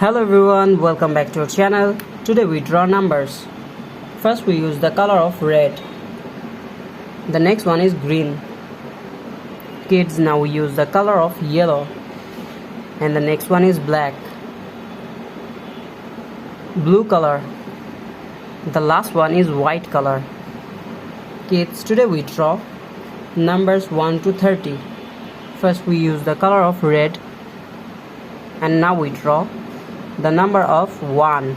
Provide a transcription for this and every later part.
Hello everyone, welcome back to our channel. Today we draw numbers. First we use the color of red. The next one is green. Kids, now we use the color of yellow. And the next one is black. Blue color. The last one is white color. Kids, today we draw numbers 1 to 30. First we use the color of red. And now we draw the number of 1.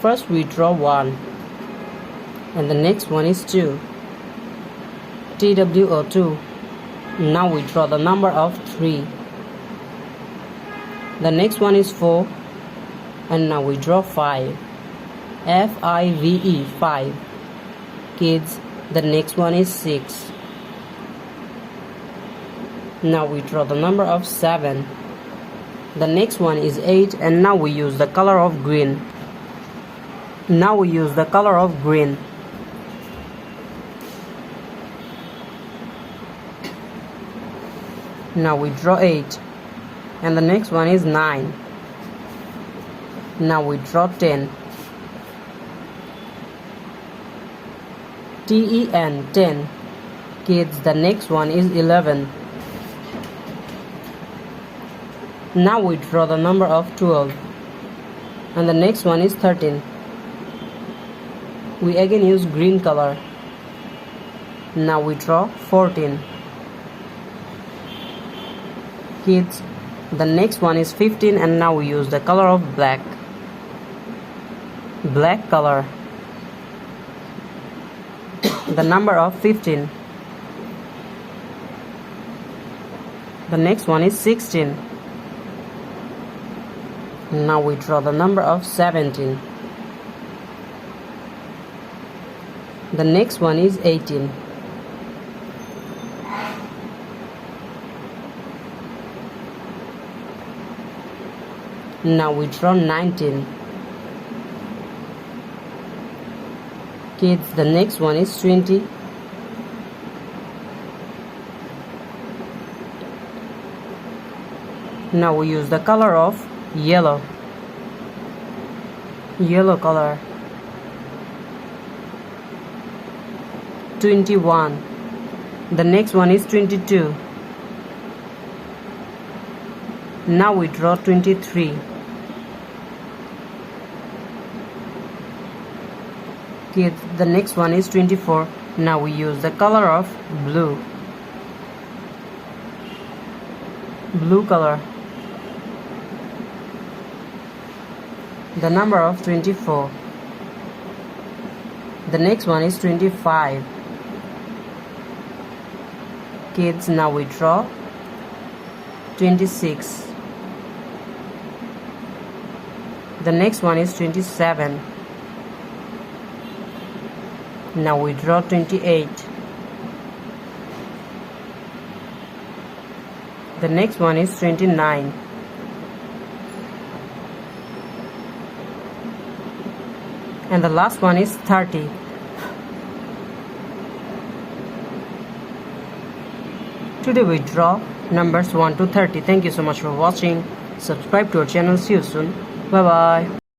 First we draw 1, and the next one is 2, TWO2. Now we draw the number of 3. The next one is 4, and now we draw 5, FIVE, 5. Kids, the next one is 6. Now we draw the number of 7. The next one is 8, and now we use the color of green. Now we use the color of green. Now we draw 8, and the next one is 9. Now we draw 10. TEN, 10. Kids, the next one is 11. Now we draw the number of 12, and the next one is 13. We again use green color. Now we draw 14. Kids, the next one is 15, and now we use the color of black. Black color. The number of 15. The next one is 16. Now we draw the number of 17. The next one is 18. Now we draw 19. Kids, the next one is 20. Now we use the color of yellow. Yellow color. 21. The next one is 22. Now we draw 23. Kids, the next one is 24. Now we use the color of blue. Blue color. The number of 24. The next one is 25. Kids, now we draw 26. The next one is 27. Now we draw 28. The next one is 29. And the last one is 30. Today we draw numbers 1 to 30. Thank you so much for watching. Subscribe to our channel. See you soon. Bye bye.